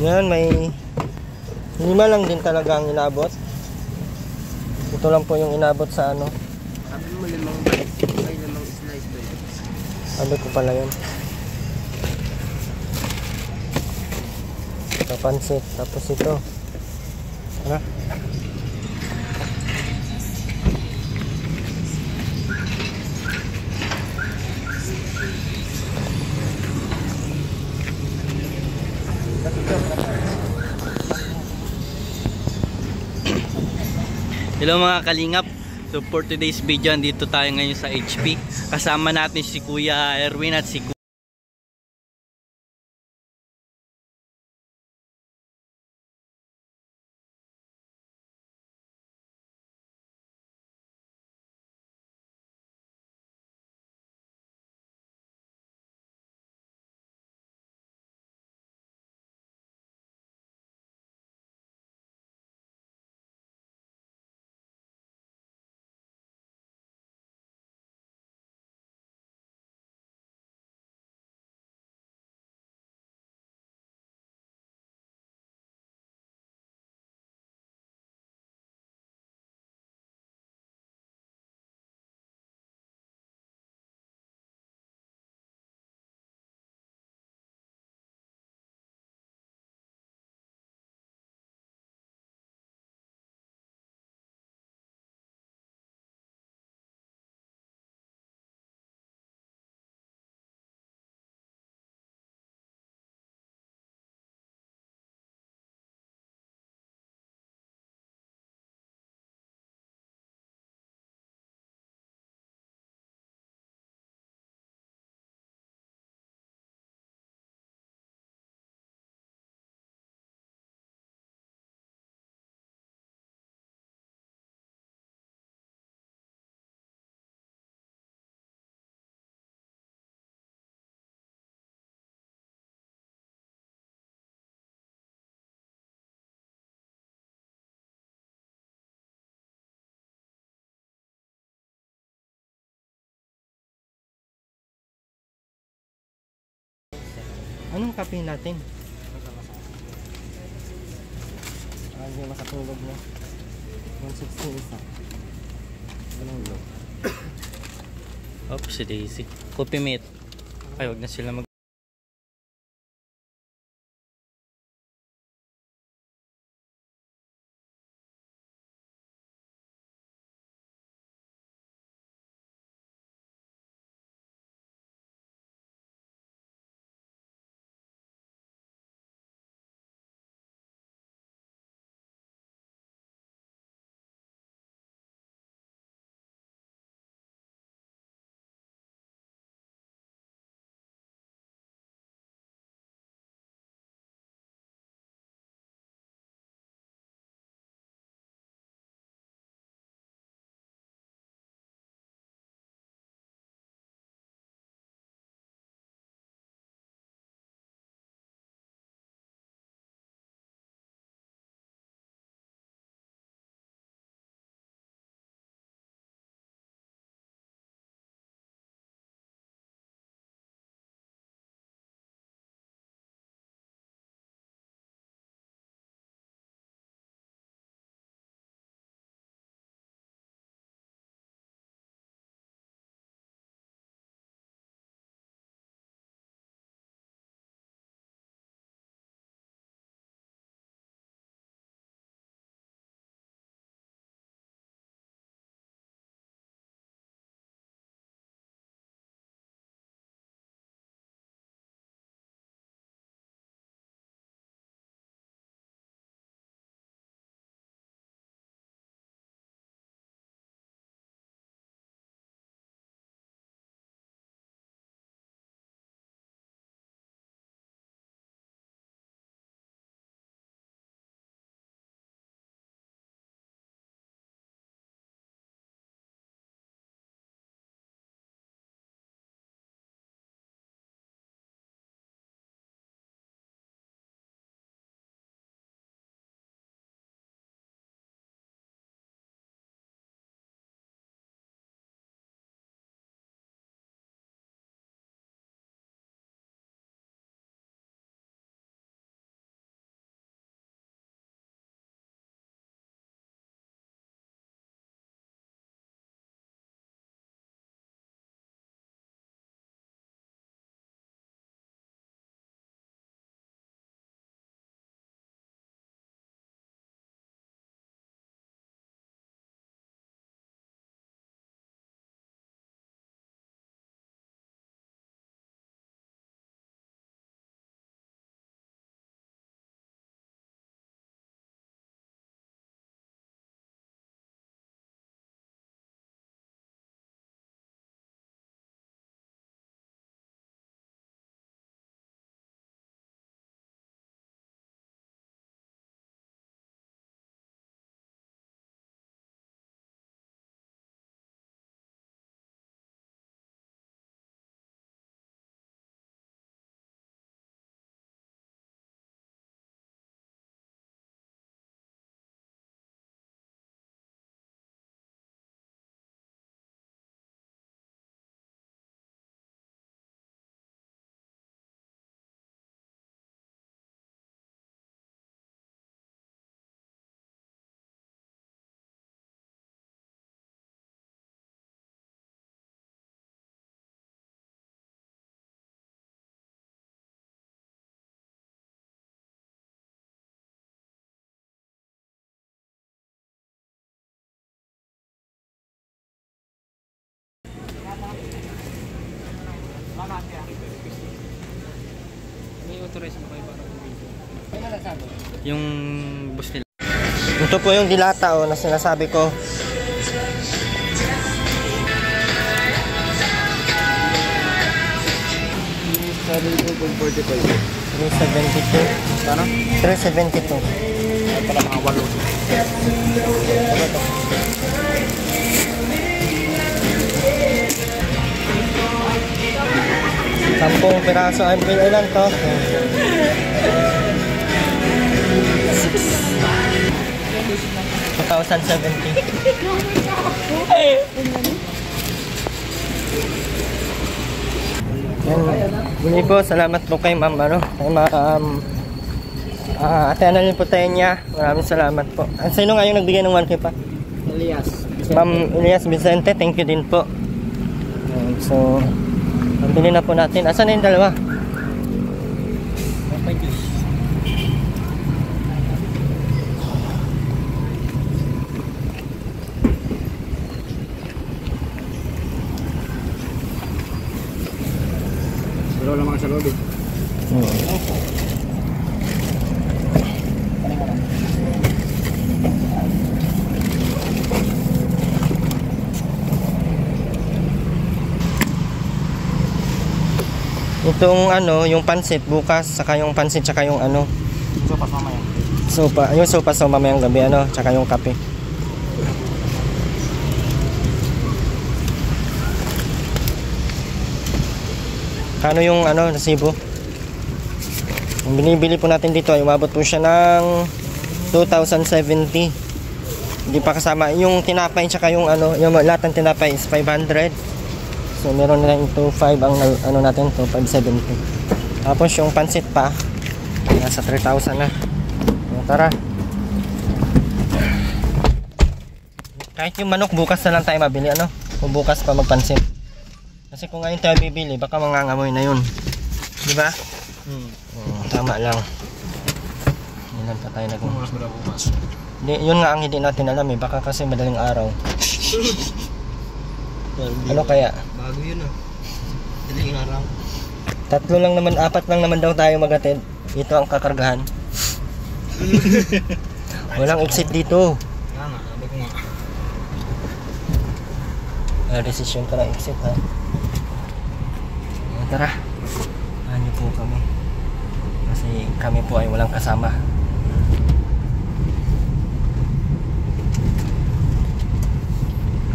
Yan, may 5 lang din talaga ang inabot. Ito lang po yung inabot sa ano. Sabi mo 5 bites, ay 5 slice ba yun? Sabi ko pala yun. Ito, pansit. Tapos ito. Ano? Hello mga kalingap. So for today's video, dito tayo ngayon sa HP. Kasama natin si Kuya Erwin at si Anong kape natin? Hindi makatulog na. 160 isa. Anong low? Oops, si Daisy. Coffee mate. Ay, wag na sila mag Yung bus nila. Ito po yung dilata na sinasabi ko. Sabi ko kung 45. 372. Sana? 372. Ay pala mga 8. Sampung piraso. Ay, ilan to? 2070. Yan. Muli po, salamat po kay ma'am, kay ma'am Ate Annalyn Putenya. Maraming salamat po. Sino nga yung nagbigay ng 1K pa? Elias. Ma'am Elias Vicente, thank you din po. So, pambili na po natin. Asan na yung dalawa? Pero wala mga sa lobby. Itong yung pansit bukas, saka yung pansit, saka yung So, pas mamaya. sopa, yung sopa so mamayang gabi, saka yung kape. Kano yung nasibo? Yung binibili po natin dito ay umabot po siya ng 2,070. Hindi pa kasama yung tinapay, saka yung yung lahat ng tinapay is 500. So meron na yung 2,500 ang natin, 2,570. Tapos yung pansit pa nasa 3,000 na. Tara. Kahit yung manok bukas na lang tayo mabili, kung bukas pa magpansit. Kasi kung ngayon tayo bibili, baka mangangamoy na yun. Di ba? Tama lang. Ilan pa tayo Bukas ba bukas? Yun nga ang hindi natin alam baka kasi madaling araw. Ano kaya? Bago yun Daling araw. 3 lang naman, 4 lang naman daw tayo maghatid. Ito ang kakargahan. Walang exit dito. Nga nga, sabi ko nga. Desisyon ka ng exit ha. Tara. Hanyo po kami. Kasi kami po ay walang kasama.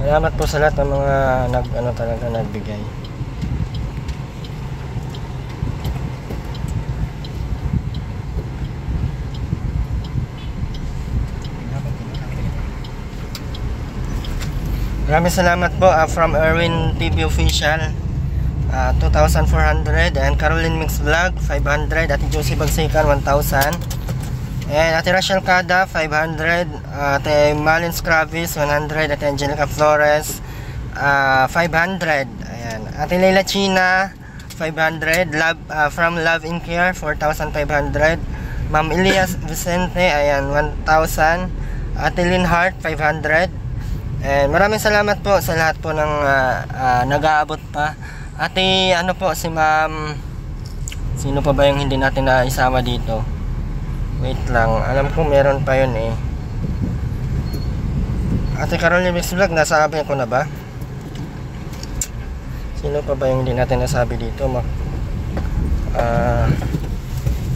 Salamat po sa lahat ng mga talaga nagbigay. Maraming salamat po from Erwin TV Official 2,400, and Caroline Mix Vlog 500, Ate Josie Bagsikan 1,000, and Ate Rachel Cada 500, Ate Malin Scravis 100, Ate Angelica Flores 500, ayan. Ate Leila China 500, from Love in Care 4,500, Ma'am Elias Vicente ayan 1,000, Ate Lynn Hart 500. And maraming salamat po sa lahat po ng nag-aabot pa. Ate po si Ma'am, sino pa ba yung hindi natin na isama dito? Wait lang, alam ko meron pa yun Ate Caroline Mix Vlog, nasabi ko na ba? Sino pa ba yung hindi natin nasabi dito?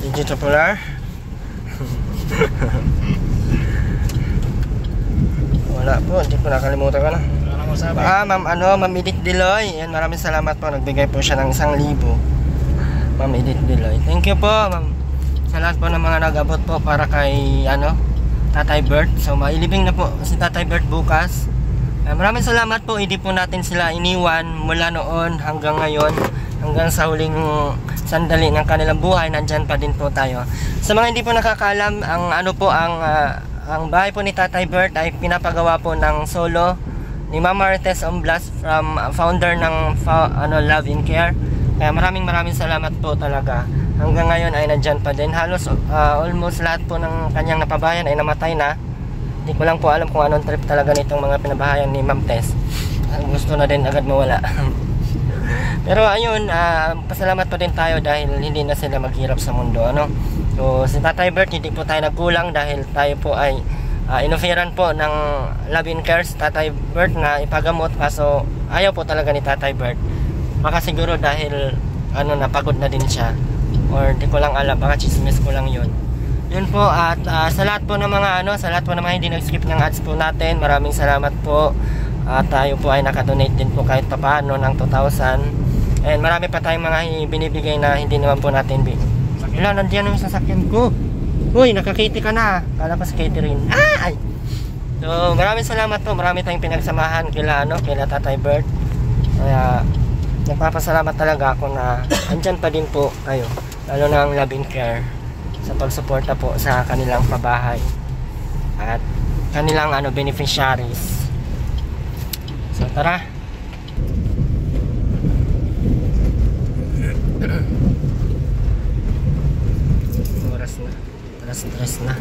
Digital Polar. Wala po, hindi ko nakalimutan ka na. Ma'am Edith Diloy. Yan, maraming salamat po. Nagbigay po siya ng 1,000. Ma'am Edith Diloy. Thank you po, ma'am. Sa lahat po ng mga nag-abot po para kay Tatay Bert. So mailibing na po si Tatay Bert bukas. Maraming salamat po. Hindi po natin sila iniwan mula noon hanggang ngayon, hanggang sa huling sandali ng kanilang buhay. Nandyan pa din po tayo. Sa mga hindi po nakakaalam, ang bahay po ni Tatay Bert ay pinapagawa po ng solo ni Mama Marites Omblas, from founder ng Love in Care. Kaya maraming salamat po talaga. Hanggang ngayon ay nandyan pa din. Halos almost lahat po ng kanyang napabayan ay namatay na. Hindi ko lang po alam kung anong trip talaga nitong mga pinabahayan ni Ma'am Tess. Gusto na din agad mawala. Pero ayun, pasalamat pa din tayo dahil hindi na sila maghirap sa mundo. So si Tatay Bert, hindi po tayo nagkulang dahil tayo po ay inoferan po ng Love and Care si Tatay Bert na ipagamot, kaso ayaw po talaga ni Tatay Bert. Baka siguro dahil napagod na din siya, or di ko lang alam, baka chismis ko lang yun po. At sa lahat po ng mga sa lahat po ng mga hindi nag-skip ng ads po natin, maraming salamat po. At tayo po ay nakadonate din po kahit papaano ng 2,000, and marami pa tayong mga binibigay na hindi naman po natin Wala, nandiyan yung sasakyan ko. Uy, nakakiti ka na. Kala ko si Katie rin. Ay! So, maraming salamat po. Marami tayong pinagsamahan kila Tatay Bert. Kaya, nagpapasalamat talaga ako na andyan pa din po kayo. Lalo na ang Love and Care sa pagsuporta po sa kanilang pabahay at kanilang beneficiaries. So, tara. Stress na.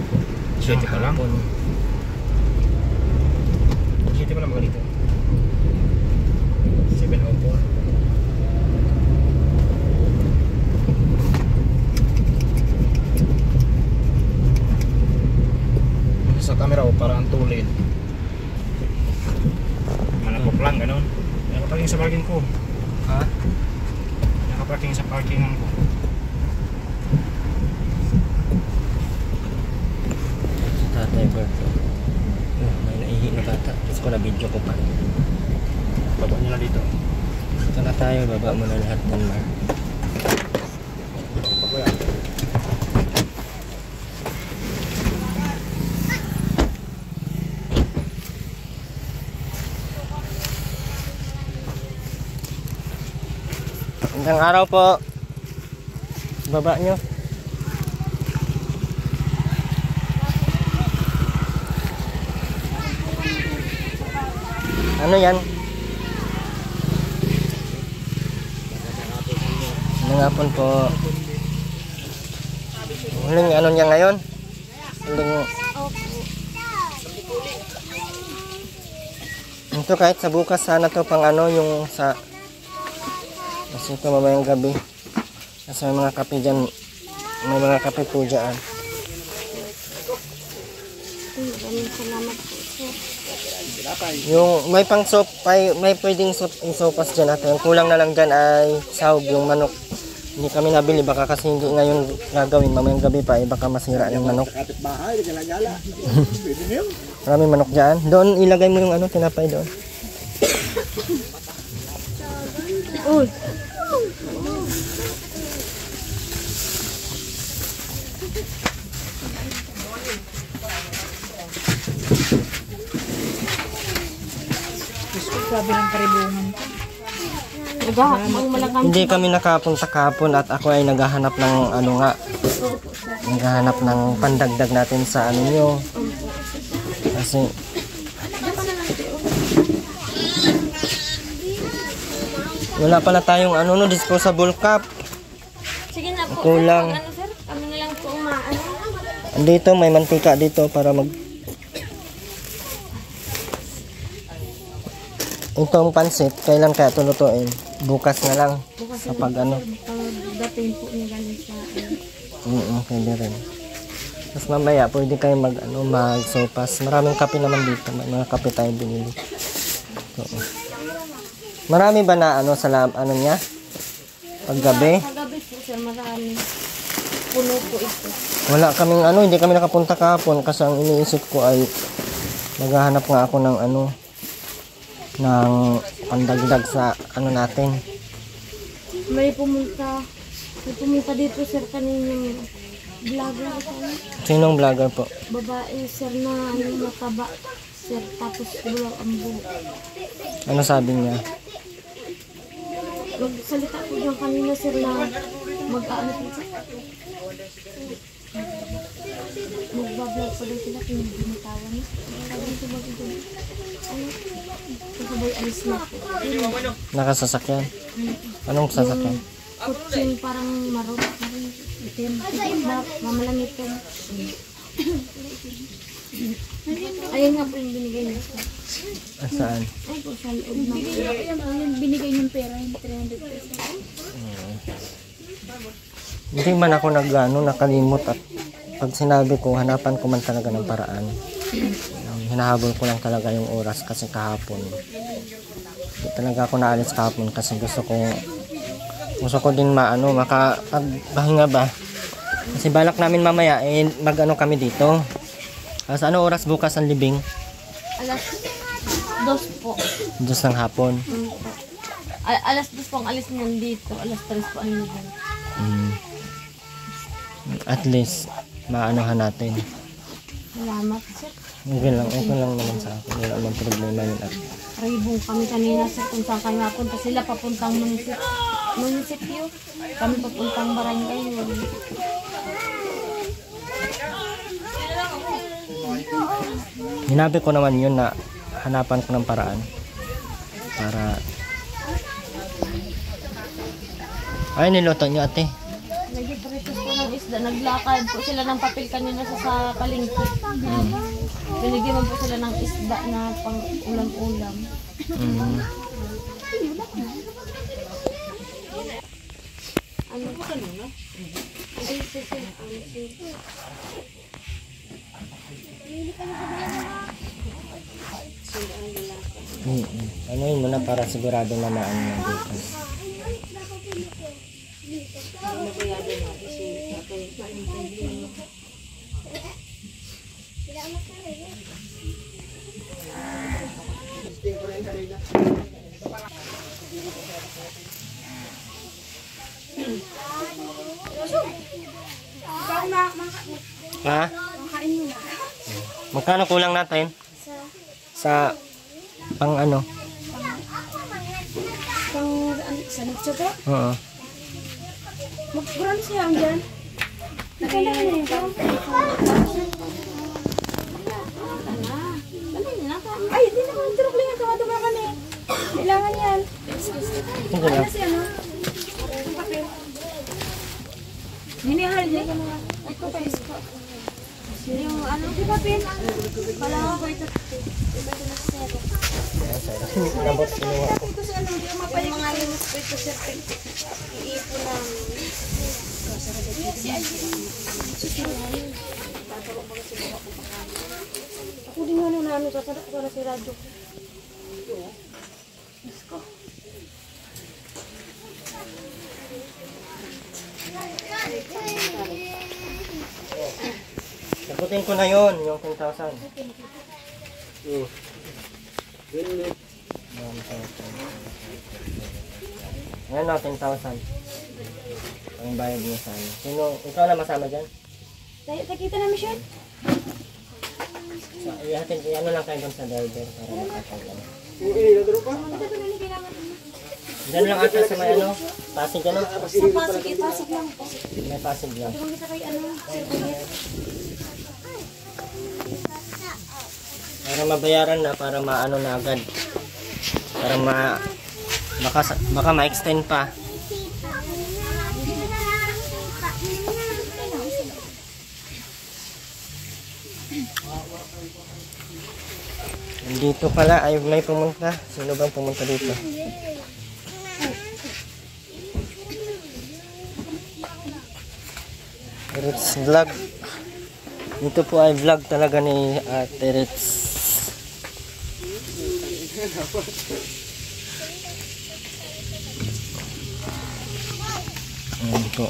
Shit pa lang. Shit pa lang mga dito. 7:04. Sa camera ko para ang tulid. Malapok lang ganun. Nakaparking sa parking ko. Ha? Nakaparking sa parkingan ko. Tatay Bert. May naihi na bata. Gusto ko na video ko pa. Baba nila dito. Ito na tayo. Baba mo na lahat ng mar. Magandang araw po. Baba nyo. Ano yan? Ngapon po. Huling niya ngayon? Huling... Ito kahit sa bukas sana to pang yung sa... Kasi ito mamayang gabi. Kasi may mga kape dyan. May mga kape po dyan. Salamat po, sir. Yung may pang soap, may pwedeng sopas dyan natin. Yung kulang na lang dyan ay sahog, yung manok. Hindi kami nabili, baka kasi hindi ngayon gagawin, mamayang gabi pa, baka masira yung manok. Maraming manok dyan. Doon, ilagay mo yung tinapay doon. Uy! Sabi ng karibungan. Hindi kami nakapunta kahapon at ako ay naghahanap ng naghahanap ng pandagdag natin sa nyo. Kasi wala pala tayong disposable cup. Sige na po. Kulang. Sir? Kami na lang po umaano. Dito may mantika dito para itong pansit, kailan kaya tulutuin? Bukas na lang. Bukas sa pag-ano. Dating po niya galing sa Pwede rin. Tapos mamaya, pwede kayo mag-sopas. Maraming kape naman dito. May mga kape tayo binili. So, marami ba na sa niya? Paggabi? Paggabi po, sir, marami. Puno po ito. Wala kaming hindi kami nakapunta kahapon kasi ang iniisip ko ay naghahanap nga ako ng ng pandagdag sa natin. May pumunta dito, sir, kaninang vlogger ko. Sinong vlogger po? Babae, sir, na mataba, sir, tapos bulang ang buhok. Ano sabi niya? Magsalita po dyan kanina, sir, na mag-aano po, sir. Mag-vlog pa daw sila kung binitawan. Sabi ko mag-vlog. Kasabay alis na po. Nakasasakyan? Anong sasakyan? Kutsing parang marot. Itim. Mamalang itim. Ayun nga po yung binigay niya. Saan? Ay po, sa loob na po. Yung binigay niyong pera, yung 300 pesos. Hindi man ako nakalimot at pag sinabi ko, hanapan ko man talaga ng paraan. Hinahabol ko lang talaga yung oras kasi kahapon. Hindi talaga ako naalis kahapon kasi gusto ko din makapagpahinga ba. Kasi balak namin mamaya mag-ano kami dito. Sa ano oras bukas ang libing? Alas 2 po. 2 ng hapon. Alas 2 po ang alis niyan dito. Alas 3 po ang libing. At least, maanohan natin. Salamat, sir. Okay lang naman sa akin. Wala namang problema yun. At Ribong kami kanina, sir, kung saan kayo napunta. Sila papuntang munisipyo. Kami papuntang barangay. hinabi ko naman yun na hanapan ko ng paraan. Para... Ay, niluto nyo ate. Nag-ipritos po ng isda. Naglakad po sila ng papel kanina sa palengke. Binigyan mo po sila ng isda na pang ulam-ulam. Ano po kanina? Ano yun muna para sigurado na maano na dito. Ha? Magkano kulang natin? Sa pang ano? Sa nagtso po? Oo. Mag-brown siya ang dyan. Nakailangan na yung ay, hindi naman. Turok lang yung tumatuma kami. Kailangan yan. Hindi lang. Kasi ano? Hinihal niya. Ito pa isko. Yung ano, di ba pin? Wala ko ito. Nabot kinuha ko. Kasi ano, di mo pa yung mga limos ko ito sir. Iipon ng... Ako din ano na ano, tatanok ko na si Radyo. Isko. Sagutin ko na yon yung 10,000. Ayan na, 10,000. Ang bayad niya sa ano. Sino, ikaw na masama dyan? Nakita na Michelle? So, ihatid, ano lang kayo dun sa driver para makatagyan. Diyan lang ata sa may ano, Pasig ano? Sa Pasig, Pasig lang po. May Pasig lang. Tumang kita kay ano, Sir Kuya. Para mabayaran na, para maano na agad. Para baka ma-extend pa. Dito pala ay may pumunta. Sino bang pumunta dito? Rits Vlog. Dito po ay vlog talaga ni Ate Rits. Ayan po.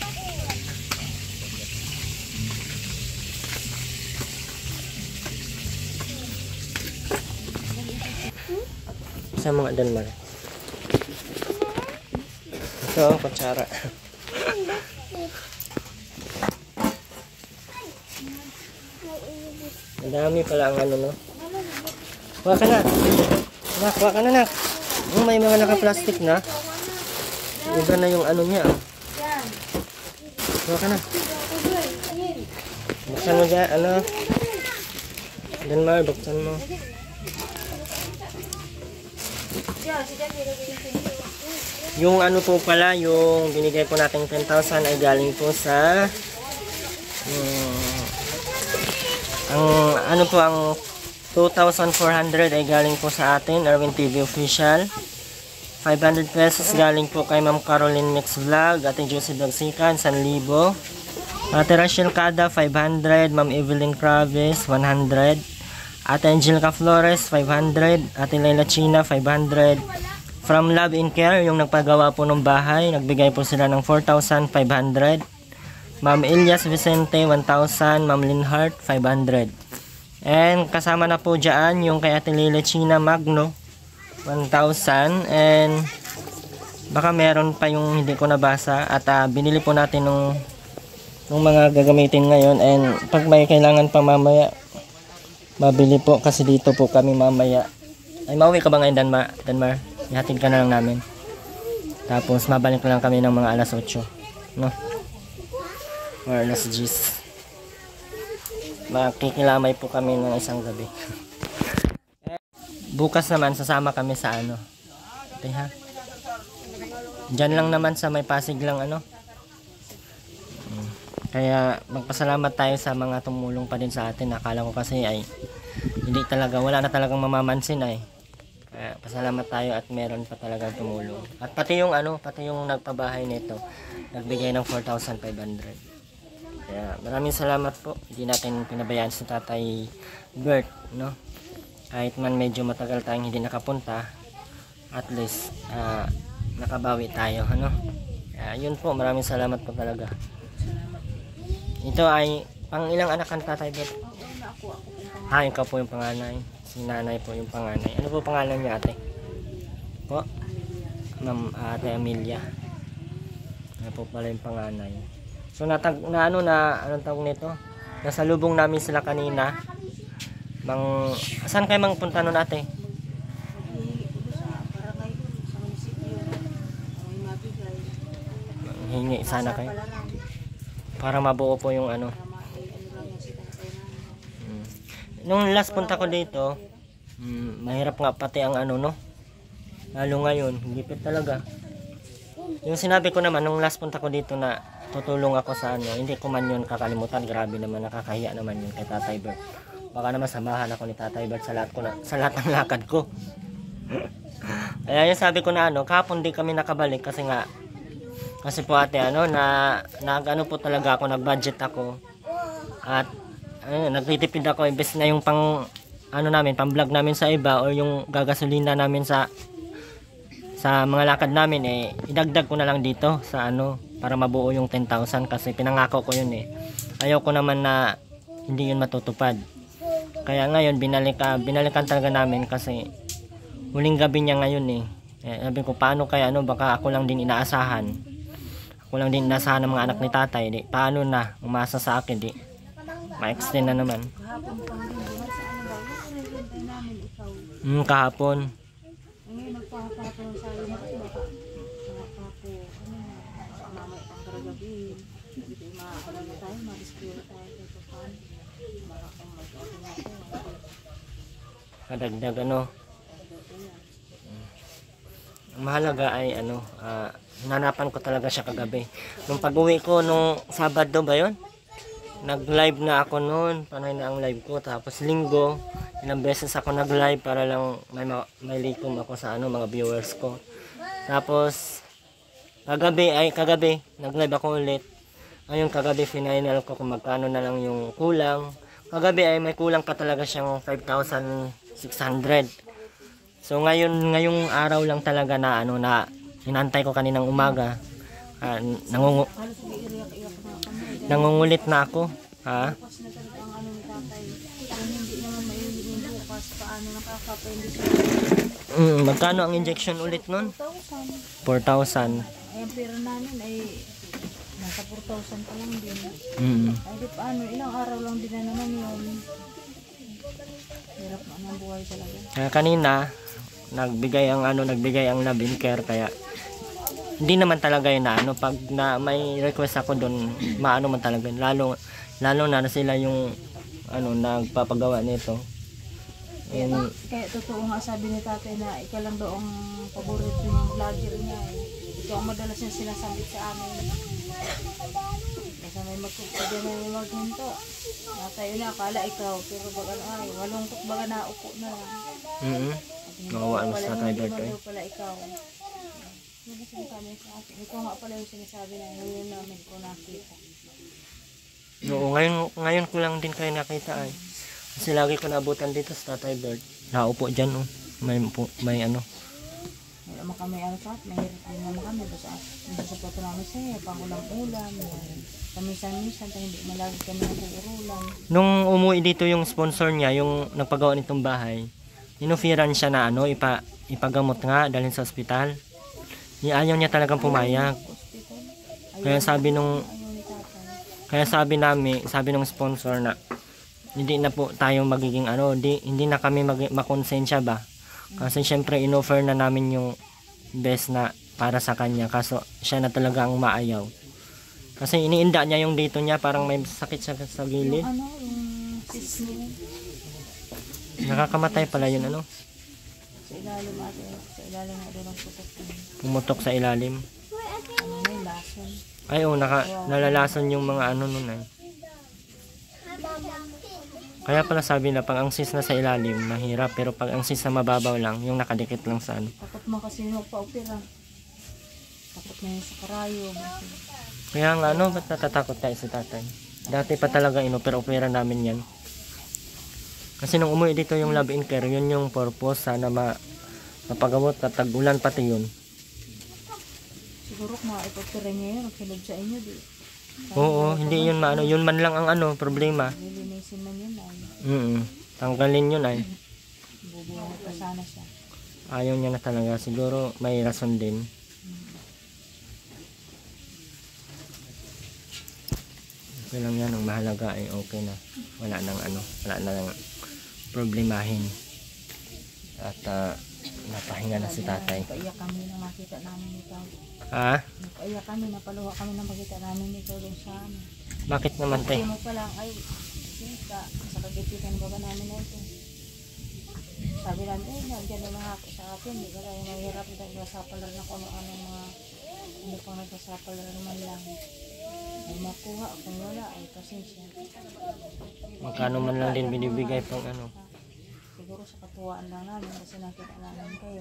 Sa mga Denmark. Ito ang kutsara. Ang dami pala ang ano, no? Kuha ka na. Nak, kuha ka na, nak. May mga naka-plastic na. Iba na yung ano niya. Kuha ka na. Buksan mo dyan, ano? Denmark, buksan mo. Yung ano po pala, yung binigay po natin 10,000 ay galing po sa ang ano po ang 2,400 ay galing po sa atin, Erwin TV Official. 500 pesos galing po kay Ma'am Caroline Mix Vlog, Ate Josie Dagsikan, 1,000. Ate Rachel Cada, 500. Ma'am Evelyn Craves, 100. Ate Angelica Flores, 500. Ate Leila China, 500. From Love and Care, yung nagpagawa po ng bahay, nagbigay po sila ng 4,500. Ma'am Elias Vicente, 1,000. Ma'am Linhart, 500. And kasama na po dyan yung kay Ate Leila China Magno, 1,000. And baka meron pa yung hindi ko nabasa. At binili po natin nung mga gagamitin ngayon. And pag may kailangan pa mamaya, mabili po kasi dito po kami mamaya. Ay, mauwi ka ba ngayon, Danmar? Ihatid ka na lang namin. Tapos mabalik lang kami ng mga alas 8, no? Or alas 10. Makikilamay po kami ng isang gabi. Bukas naman sasama kami sa ano. Okay, ha? Diyan lang naman sa may Pasig lang ano. Kaya magpasalamat tayo sa mga tumulong pa din sa atin. Akala ko kasi ay hindi talaga, wala na talagang mamamansin ay. Kaya pasalamat tayo at meron pa talagang tumulong. At pati yung nagpabahay nito, nagbigay ng 4,500. Kaya maraming salamat po. Hindi natin pinabayaan si Tatay Bert, no? Kahit man medyo matagal tayong hindi nakapunta, at least nakabawi tayo, ano? Kaya yun po, maraming salamat po talaga. Ito ay pang ilang anak ang Tatay Bert? Ikaw po yung panganay. Si nanay po yung panganay. Ano po pangalan niya, ate? Po? Ma'am Ate Amelia. Ano po pala yung panganay. So anong tawag nito? Nasa lubong namin sila kanina. Saan kayo punta nun, ate? Hingi sana kayo. Para mabuo po yung ano. Nung last punta ko dito, mahirap nga pati ang ano, no? Lalo ngayon, gipit talaga. Yung sinabi ko naman, nung last punta ko dito na tutulong ako sa ano, hindi ko man yun kakalimutan. Grabe naman, nakakahiya naman yun kay Tatay Bert. Baka naman samahan ako ni Tatay Bert sa lahat ng lakad ko. Kaya yung sabi ko na ano, kahapon di kami nakabalik kasi po ate nag-ano po talaga ako, nag-budget ako. At nagtitipid ako imbes na yung pang vlog namin sa iba o yung gagasolina namin sa mga lakad namin, idagdag ko na lang dito sa para mabuo yung 10,000 kasi pinangako ko yun ayaw ko naman na hindi yun matutupad. Kaya ngayon binalikan talaga namin kasi huling gabi niya ngayon sabi ko paano kaya baka ako lang din inaasahan ng mga anak ni tatay, paano na umasa sa akin, ma-extend na naman. Kahapon. Kadagdag ang mahalaga ay hinanapan ko talaga siya kagabi. Nung pag-uwi ko nung Sabado ba yun? Nag-live na ako noon, panay na ang live ko. Tapos Linggo, ilang beses ako nag-live para lang may likom ako sa mga viewers ko. Tapos kagabi nag-live ako ulit. Ngayon kagabi final ko kung magkano na lang yung kulang. Kagabi ay may kulang pa talaga siyang 5,600. So ngayong araw lang talaga na inantay ko kaninang umaga. Nangungulit na ako, ha? Magkano ang injection ulit nun? 4,000. Ang pera namin ay nasa 4,000 pa lang din. Ay di paano, ilang araw lang din na naman yun. Hirap na ang buhay talaga. Kaya kanina, nagbigay ang Love and Care, kaya hindi naman talaga yun pag may request ako doon, man talaga lalo na sila yung nagpapagawa nito. Kaya totoo nga sabi ni tatay na ikaw lang daw ang paborito ng vlogger niya ito ang madalas niya sinasabit sa amin. Kasi may magkukudya na yung maghinto. Tayo na akala ikaw, pero baga malungkot baga naupo na lang. Nakawaan mo sa Tatay Bert pala ikaw. Wala sinasabi sa akin. Ikaw nga pala yung sinasabi na ngayon namin ko nakita. Oo, ngayon ko lang din kayo nakita ay. Kasi lagi ko naabutan dito sa Tatay Bird. Nakaupo dyan oh. May ano. Wala mo kami ano sa akin. Mahirap din naman kami. Basta nagsasapato namin sa'yo. Pang ulam-ulam. Kamisan-misan. Hindi malagi kami nag-uurulan. Nung umuwi dito yung sponsor niya, yung nagpagawa nitong bahay, inufiran siya na ano, ipagamot nga dalhin sa ospital. Ayaw niya talagang pumayag. Hospital. Kaya sabi nung Ayaw ni tatay. Kaya sabi nung sponsor na hindi na po tayo magiging ano, hindi na kami makonsensya ba. Kasi syempre inoffer na namin yung best na para sa kanya kaso siya na talaga ang maayaw. Kasi iniinda niya yung dito niya, parang may sakit siya sa gilid. Yung ano, yung sis niya. Nakakamatay pala yun ano, Sa ilalim ate. Sa ilalim na doon ang putok niya. pumutok sa ilalim. Ano na yung lason. Ay oh, nalalason yung mga ano nun ay. Kaya pala sabi na pag ang sis na sa ilalim, mahirap. Pero pag ang sis na mababaw lang, yung nakadikit lang sa ano. Takot mo kasi magpa-opera. Takot na yun sa karayom. Kaya nga ano, ba't natatakot tayo sa tatay? Dati pa talaga inopera-opera namin yan. Kasi nung umuwi dito yung love and care, yun yung purpose. Sana mapagamot at tag-ulan pati yun. Siguro kung maipagpira niya yun, magsilog sa inyo. Di. Oo, hindi yun maano. Yun man lang ang ano, problema. Lilinisin man yun ay. Tanggalin yun ay. Bubuhay pa sana siya. Ayaw niya na talaga. Siguro may rason din. Okay lang yan. Ang mahalaga ay okay na. Wala nang problemahin. At napahinga na si tatay. Napaiyak kami nang makita namin ikaw. Ha? Napaiyak kami, napaluha kami nang makita namin ikaw doon sa amin. Bakit naman Kasi tay? mo pa lang, ay, sika, sa kagipitan ba namin na ito. Sabi namin, nandiyan na mga sa atin, hindi ka tayo mahirap, nagsasapalar na kung anong mga, hindi pang nagsasapalar naman lang. Ay makuha, kung wala, ay pasensya. Magkano man lang din binibigay pang ano. Siguro sa katuwaan lang namin, kasi nakita namin kayo.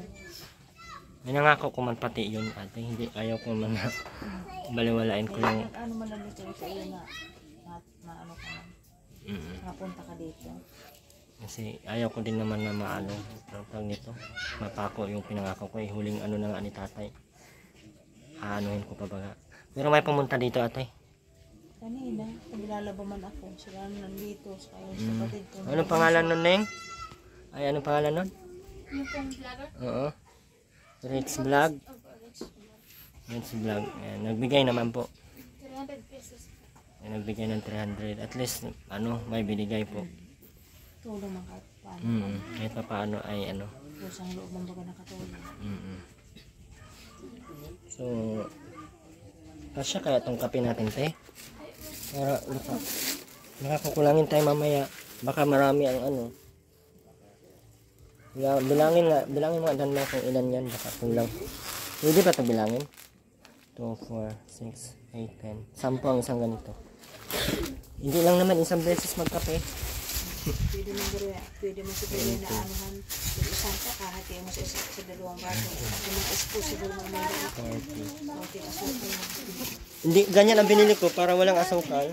May nangako ko man pati yun ate. Hindi, ayaw ko man na baliwalain ko yung Ano man lang dito sa iyo na ano ka man, napunta ka dito. kasi ayaw ko din naman na maano tawag nito, mapako yung pinangako ko huling ano na nga ni tatay. Aanuhin ko pa baga. Pero may pumunta dito ate. Kanina, naglalaba man ako, sila nandito, sa kayong sa kapatid ko. Anong pangalan nun Neng? Ay anong pangalan nun? Yung pong vlogger? Oo. Rich Vlog. Rich Vlog. Ayan, nagbigay naman po. 300 pesos. Ayan, nagbigay ng 300. At least ano, may binigay po. Tulong man kahit paano. Kahit pa paano ay ano. Pusang loob ng baga nakatulong. So, kasya kaya itong kape natin, te? Para nakakukulangin tayo mamaya. Baka marami ang ano. Bilangin mo nga dan mo kung ilan yan. Baka kulang. Pwede ba ito bilangin? 2, 4, 6, 8, 10. 10 ang isang ganito. Hindi lang naman isang beses magkape. Pwede mo siguro na anuhan. Yung isang ka, kahati mo sa dalawang baso. At yung espo siguro mo may konti asukal. Hindi, ganyan ang binili ko para walang asukal.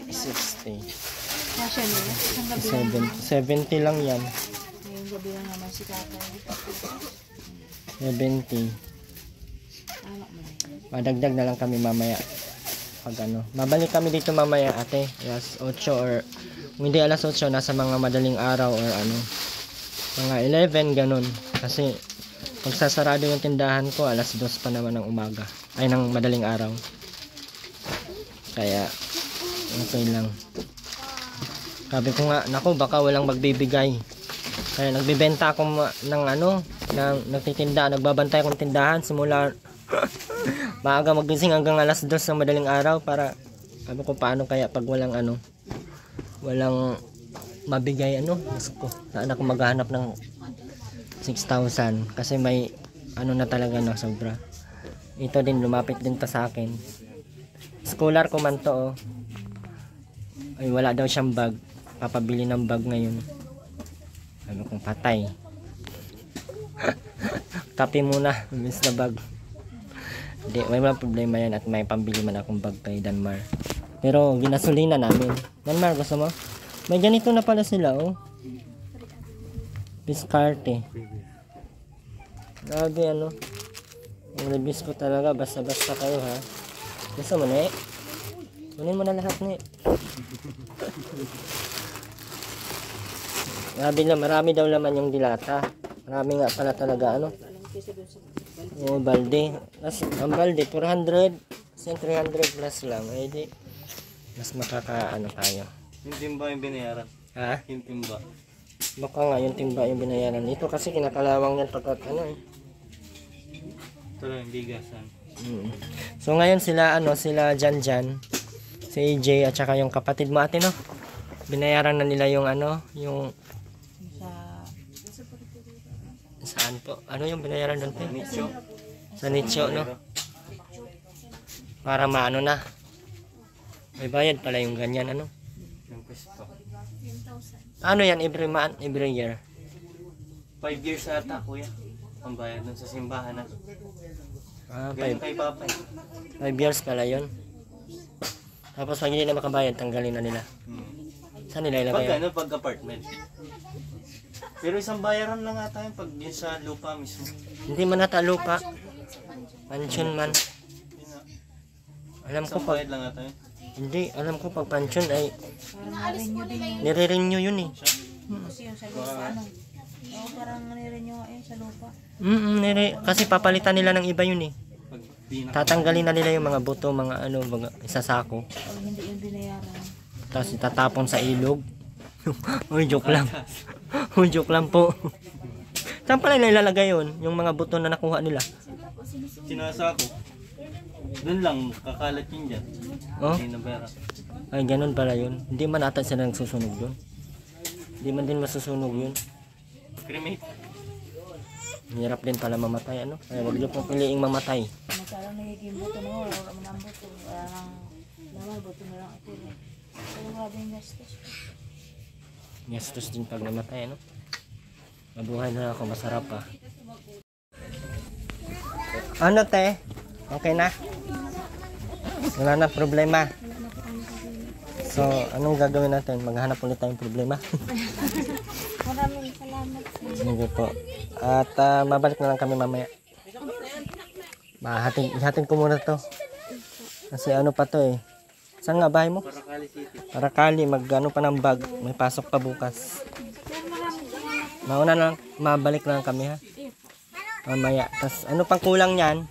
50, 60, Kasya nila, isang gabi lang. 70 lang yan. Ngayong gabi lang naman si tatay. 70. Anak mo na. Madagdag na lang kami mamaya. Pag ano. Babalik kami dito mamaya ate. Alas 8 or kung hindi alas 8 nasa mga madaling araw or ano. Mga 11 ganun. Kasi pag sasarado yung tindahan ko alas 2 pa naman ng umaga. Ay ng madaling araw. Kaya okay lang. Sabi ko nga, nako baka walang magbibigay. Kaya nagbibenta ako ng ano, nagtitinda, nagbabantay akong tindahan simula maaga magising hanggang alas 2 ng madaling araw para sabi ko paano kaya pag walang ano, walang mabigay ano, ko. Saan ako maghahanap ng 6,000 kasi may ano na talaga na sobra. Ito din lumapit din to sa akin. Scholar ko man to oh. Ay wala daw siyang bag. Papabili ng bag ngayon. Sabi kong patay. kape muna, miss na bag. Hindi, may mga problema yan at may pambili man akong bag kay Danmar. Pero ginasolina namin. Danmar, gusto mo? May ganito na pala sila, oh. Biscarte. Grabe, ano. Ang reviews ko talaga, basta-basta kayo, ha. Gusto mo, ne? Kunin mo na lahat, ne. Grabe na, marami daw laman yung dilata. Marami nga pala talaga, ano. Oh, balde. Ang balde, 400. 300 plus lang. Eh, di. Mas makaka-ano tayo. Yung timba yung binayaran. Ha? Yung timba. Baka nga yung timba yung binayaran. Ito kasi kinakalawang yan pagkat ano eh. Ito lang yung bigasan. So ngayon sila ano, sila Jan, si AJ at saka yung kapatid mo ate no. Binayaran na nila yung ano, yung saan po? Ano yung binayaran doon po? Nicho. Sa Nicho no. Para maano na. May bayad pala yung ganyan ano. Yung pwesto. Ano yan every month, every year? 5 years ata kuya. Ang bayad dun sa simbahan na. Ah, Ganun kay Papa. 5 years pala yun. Tapos pag hindi na makabayad, tanggalin na nila. Saan nila ilagay? Pag ano, pag apartment. Pero isang bayaran lang ata yun pag yun sa lupa mismo. Hindi man nata lupa. Pension man. Alam ko Isang pag bayad lang ata yun. hindi, alam ko pag pension ay Parang na-renew din yung nire-renew yun eh. kasi yung sa lupa, ano. Oo, parang nire-renew nga yun sa lupa. Kasi papalitan nila ng iba yun eh. Pag di na Tatanggalin na nila yung mga buto, mga ano, mga isasako. Pag hindi yung binayaran. Tapos itatapon sa ilog. Uy, joke lang. Uy, joke lang po. Saan pala nilalagay yun? Yung mga buto na nakuha nila. sinasa ko. Doon lang, kakalat yun dyan. Oh? Hindi na pera. Ay, ganun pala yun. Hindi man ata sila nagsusunog doon. Hindi man din masusunog yun. Cremate. Hirap din pala mamatay, ano? Kaya wag niyo pong piliing mamatay. Magkaroon nagiging buto na wala naman ang buto. Wala nang naman, buto na lang ito. Pero grabe yung gastos. Gastos din pag namatay, ano? Mabuhay na ako, masarap pa. Ano, te? Okay na? Wala na problema. So, anong gagawin natin? Maghanap ulit tayong problema. Maraming salamat sa Sige po. At mabalik na lang kami mamaya. Ihatid ko muna to. Kasi ano pa to eh. Saan nga bahay mo? Paracali City. Paracali, mag-ano pa ng bag. May pasok pa bukas. Mauna lang, mabalik na lang kami ha. Mamaya. Tapos ano pang kulang niyan?